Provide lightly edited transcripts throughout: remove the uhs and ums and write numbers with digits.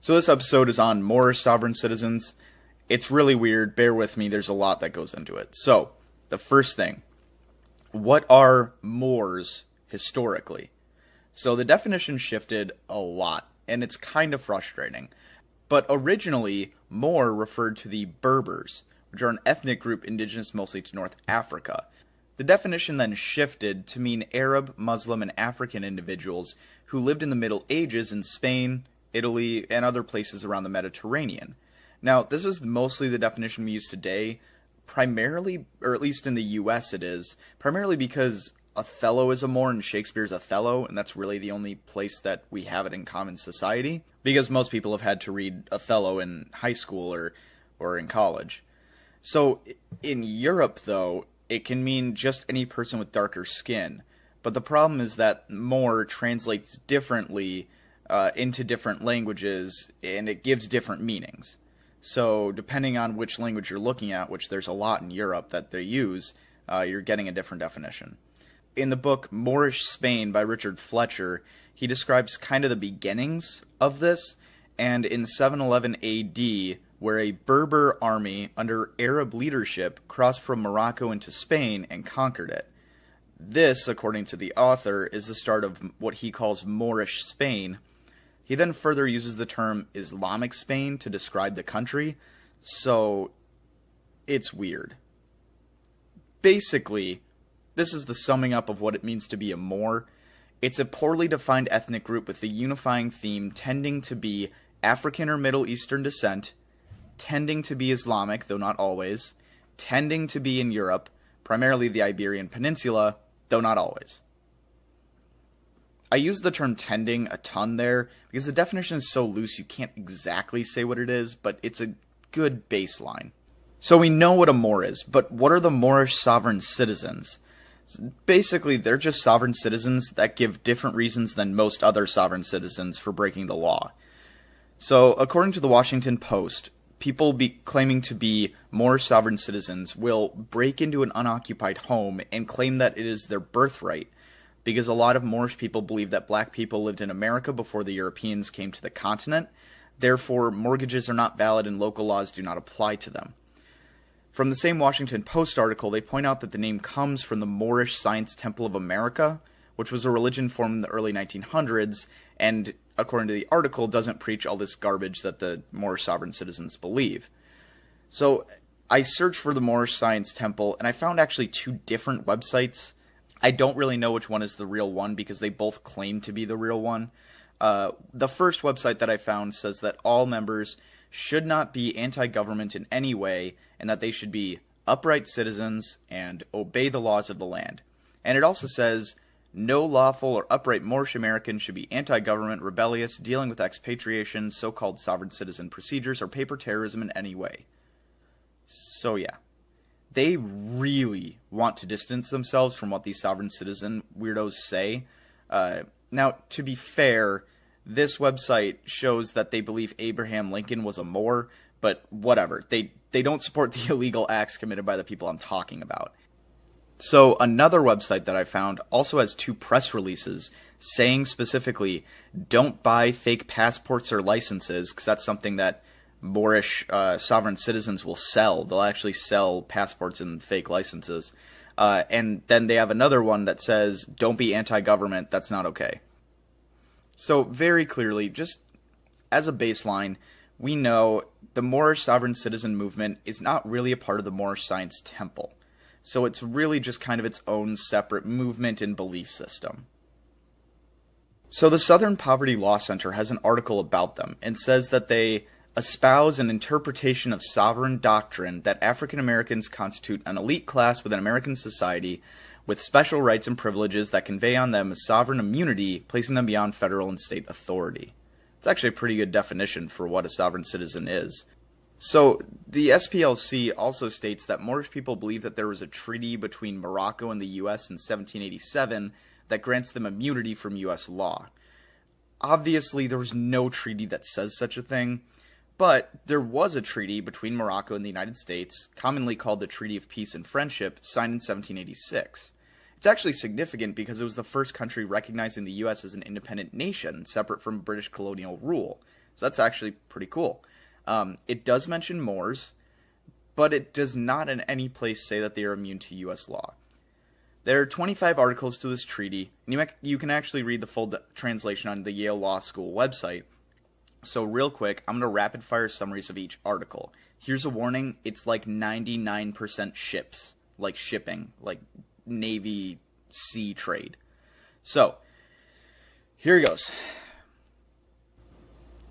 So this episode is on Moorish sovereign citizens. It's really weird. Bear with me. There's a lot that goes into it. So, the first thing. What are Moors historically? So the definition shifted a lot, and it's kind of frustrating. But originally, Moor referred to the Berbers, which are an ethnic group indigenous mostly to North Africa. The definition then shifted to mean Arab, Muslim, and African individuals who lived in the Middle Ages in Spain, Italy, and other places around the Mediterranean. Now, this is mostly the definition we use today, primarily, or at least in the US it is, primarily because Othello is a Moor and Shakespeare's Othello, and that's really the only place that we have it in common society, because most people have had to read Othello in high school or in college. So, in Europe, though, it can mean just any person with darker skin, but the problem is that Moor translates differently into different languages, and it gives different meanings. So depending on which language you're looking at, which there's a lot in Europe that they use, you're getting a different definition. In the book Moorish Spain by Richard Fletcher, he describes kind of the beginnings of this, and in 711 AD, where a Berber army under Arab leadership crossed from Morocco into Spain and conquered it. This, according to the author, is the start of what he calls Moorish Spain. He then further uses the term Islamic Spain to describe the country, so it's weird. Basically, this is the summing up of what it means to be a Moor. It's a poorly defined ethnic group with the unifying theme tending to be African or Middle Eastern descent, tending to be Islamic, though not always, tending to be in Europe, primarily the Iberian Peninsula, though not always. I use the term tending a ton there because the definition is so loose you can't exactly say what it is, but it's a good baseline. So we know what a Moor is, but what are the Moorish sovereign citizens? Basically, they're just sovereign citizens that give different reasons than most other sovereign citizens for breaking the law. So, according to the Washington Post, people claiming to be Moorish sovereign citizens will break into an unoccupied home and claim that it is their birthright, because a lot of Moorish people believe that black people lived in America before the Europeans came to the continent. Therefore, mortgages are not valid and local laws do not apply to them. From the same Washington Post article, they point out that the name comes from the Moorish Science Temple of America, which was a religion formed in the early 1900s, and, according to the article, doesn't preach all this garbage that the Moorish sovereign citizens believe. So, I searched for the Moorish Science Temple, and I found actually two different websites. I don't really know which one is the real one because they both claim to be the real one. The first website that I found says that all members should not be anti-government in any way and that they should be upright citizens and obey the laws of the land. And it also says, no lawful or upright Moorish American should be anti-government, rebellious, dealing with expatriation, so-called sovereign citizen procedures, or paper terrorism in any way. So yeah. They really want to distance themselves from what these sovereign citizen weirdos say. Now, to be fair, this website shows that they believe Abraham Lincoln was a Moor, but whatever. They don't support the illegal acts committed by the people I'm talking about. So another website that I found also has two press releases saying specifically, don't buy fake passports or licenses, because that's something that Moorish sovereign citizens will sell. They'll actually sell passports and fake licenses. And then they have another one that says, don't be anti-government, that's not okay. So very clearly, just as a baseline, we know the Moorish sovereign citizen movement is not really a part of the Moorish Science Temple. So it's really just kind of its own separate movement and belief system. So the Southern Poverty Law Center has an article about them and says that they espouse an interpretation of sovereign doctrine that African Americans constitute an elite class within American society with special rights and privileges that convey on them a sovereign immunity, placing them beyond federal and state authority. It's actually a pretty good definition for what a sovereign citizen is. So, the SPLC also states that Moorish people believe that there was a treaty between Morocco and the U.S. in 1787 that grants them immunity from U.S. law. Obviously, there was no treaty that says such a thing, but there was a treaty between Morocco and the United States, commonly called the Treaty of Peace and Friendship, signed in 1786. It's actually significant because it was the first country recognizing the U.S. as an independent nation, separate from British colonial rule. So that's actually pretty cool. It does mention Moors, but it does not in any place say that they are immune to U.S. law. There are 25 articles to this treaty, and you can actually read the full translation on the Yale Law School website. So real quick, I'm going to rapid-fire summaries of each article. Here's a warning, it's like 99% ships, like shipping, like Navy sea trade. So, here goes.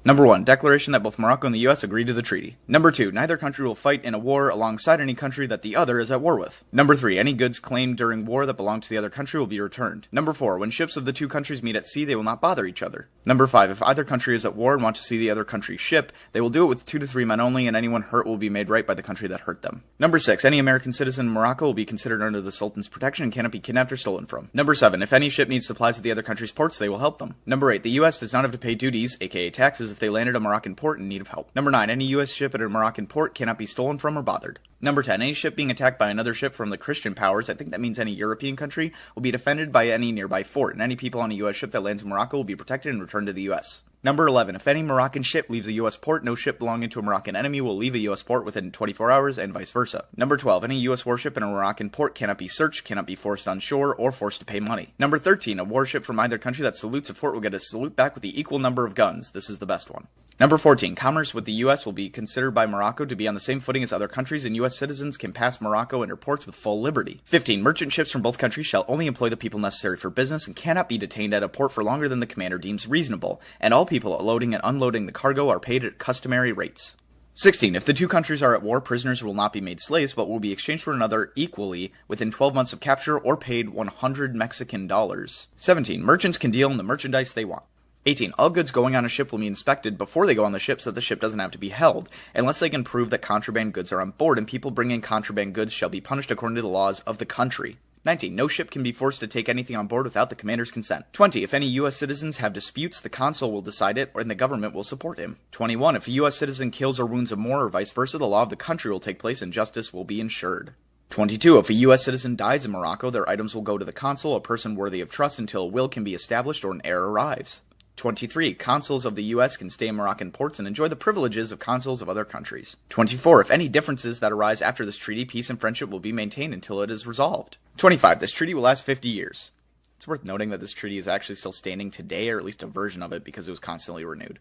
Number 1, declaration that both Morocco and the U.S. agree to the treaty. Number 2, neither country will fight in a war alongside any country that the other is at war with. Number 3, any goods claimed during war that belong to the other country will be returned. Number 4, when ships of the two countries meet at sea, they will not bother each other. Number 5, if either country is at war and want to see the other country's ship, they will do it with 2 to 3 men only, and anyone hurt will be made right by the country that hurt them. Number 6, any American citizen in Morocco will be considered under the Sultan's protection and cannot be kidnapped or stolen from. Number 7, if any ship needs supplies at the other country's ports, they will help them. Number 8, the U.S. does not have to pay duties, aka taxes, if they land at a Moroccan port in need of help. Number 9, any U.S. ship at a Moroccan port cannot be stolen from or bothered. Number 10, any ship being attacked by another ship from the Christian powers, I think that means any European country, will be defended by any nearby fort, and any people on a U.S. ship that lands in Morocco will be protected and returned to the U.S. Number 11, if any Moroccan ship leaves a U.S. port, no ship belonging to a Moroccan enemy will leave a U.S. port within 24 hours, and vice versa. Number 12, any U.S. warship in a Moroccan port cannot be searched, cannot be forced on shore, or forced to pay money. Number 13, a warship from either country that salutes a fort will get a salute back with the equal number of guns. This is the best one. Number 14, commerce with the U.S. will be considered by Morocco to be on the same footing as other countries, and U.S. citizens can pass Morocco into ports with full liberty. 15, merchant ships from both countries shall only employ the people necessary for business and cannot be detained at a port for longer than the commander deems reasonable, and all people loading and unloading the cargo are paid at customary rates. 16, if the two countries are at war, prisoners will not be made slaves, but will be exchanged for another equally within 12 months of capture or paid 100 Mexican dollars. 17, merchants can deal in the merchandise they want. 18. All goods going on a ship will be inspected before they go on the ship so that the ship doesn't have to be held, unless they can prove that contraband goods are on board, and people bringing contraband goods shall be punished according to the laws of the country. 19. No ship can be forced to take anything on board without the commander's consent. 20. If any U.S. citizens have disputes, the consul will decide it, and the government will support him. 21. If a U.S. citizen kills or wounds a Moor or vice versa, the law of the country will take place and justice will be ensured. 22. If a U.S. citizen dies in Morocco, their items will go to the consul, a person worthy of trust, until a will can be established or an heir arrives. 23. Consuls of the U.S. can stay in Moroccan ports and enjoy the privileges of consuls of other countries. 24. If any differences that arise after this treaty, peace and friendship will be maintained until it is resolved. 25. This treaty will last 50 years. It's worth noting that this treaty is actually still standing today, or at least a version of it, because it was constantly renewed.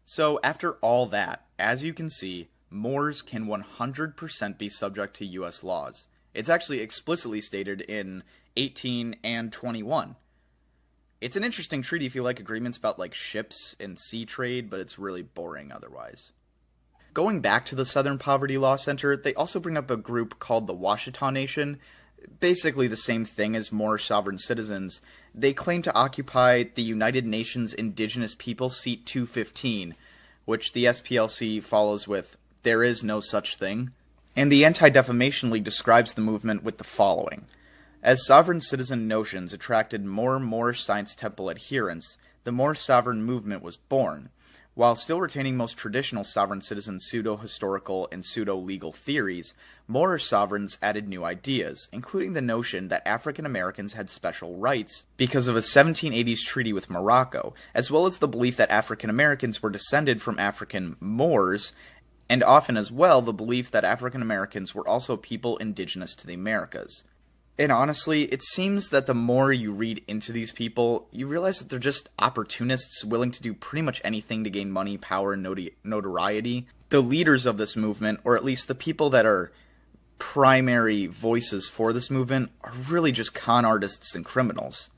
So, after all that, as you can see, Moors can 100% be subject to U.S. laws. It's actually explicitly stated in 18 and 21. It's an interesting treaty if you like agreements about like ships and sea trade, but it's really boring otherwise. Going back to the Southern Poverty Law Center, they also bring up a group called the Washita Nation, basically the same thing as Moorish sovereign citizens. They claim to occupy the United Nations Indigenous People Seat 215, which the SPLC follows with, "There is no such thing." And the Anti-Defamation League describes the movement with the following. As sovereign citizen notions attracted more Moorish Science Temple adherents, the Moorish sovereign movement was born. While still retaining most traditional sovereign citizen pseudo-historical and pseudo-legal theories, Moorish sovereigns added new ideas, including the notion that African Americans had special rights because of a 1780s treaty with Morocco, as well as the belief that African Americans were descended from African Moors, and often as well the belief that African Americans were also people indigenous to the Americas. And honestly, it seems that the more you read into these people, you realize that they're just opportunists willing to do pretty much anything to gain money, power, and notoriety. The leaders of this movement, or at least the people that are primary voices for this movement, are really just con artists and criminals.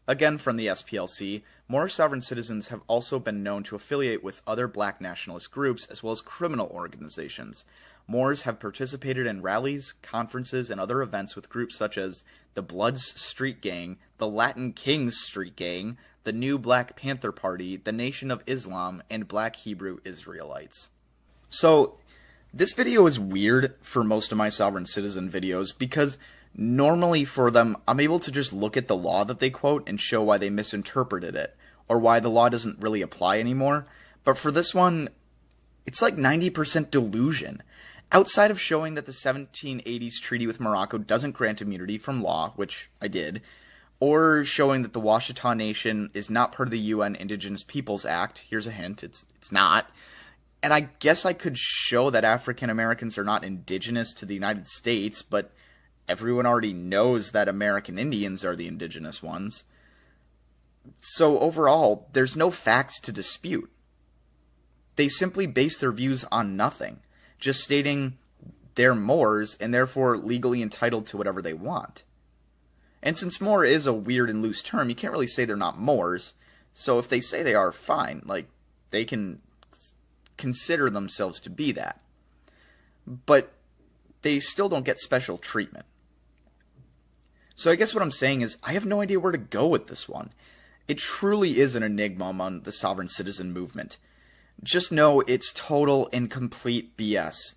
Again, from the SPLC, Moorish sovereign citizens have also been known to affiliate with other black nationalist groups as well as criminal organizations. Moors have participated in rallies, conferences, and other events with groups such as the Bloods Street Gang, the Latin Kings Street Gang, the New Black Panther Party, the Nation of Islam, and Black Hebrew Israelites. So, this video is weird for most of my sovereign citizen videos because normally for them, I'm able to just look at the law that they quote and show why they misinterpreted it, or why the law doesn't really apply anymore. But for this one, it's like 90% delusion. Outside of showing that the 1780s treaty with Morocco doesn't grant immunity from law, which I did, or showing that the Washita Nation is not part of the UN Indigenous Peoples Act. Here's a hint, it's not. And I guess I could show that African Americans are not indigenous to the United States, but everyone already knows that American Indians are the indigenous ones. So overall, there's no facts to dispute. They simply base their views on nothing, just stating they're Moors and therefore legally entitled to whatever they want. And since Moor is a weird and loose term, you can't really say they're not Moors, so if they say they are, fine, like, they can consider themselves to be that. But they still don't get special treatment. So I guess what I'm saying is, I have no idea where to go with this one. It truly is an enigma among the sovereign citizen movement. Just know it's total and complete BS.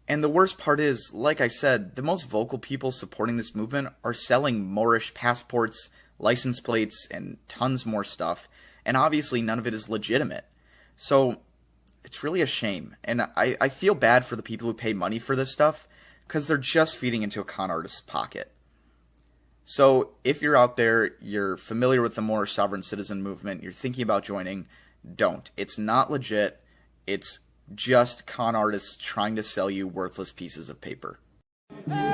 And the worst part is, like I said, the most vocal people supporting this movement are selling Moorish passports, license plates, and tons more stuff, and obviously none of it is legitimate. So it's really a shame, and I feel bad for the people who pay money for this stuff, because they're just feeding into a con artist's pocket. So if you're out there, you're familiar with the Moorish sovereign citizen movement, you're thinking about joining, don't. It's not legit. It's just con artists trying to sell you worthless pieces of paper. Hey,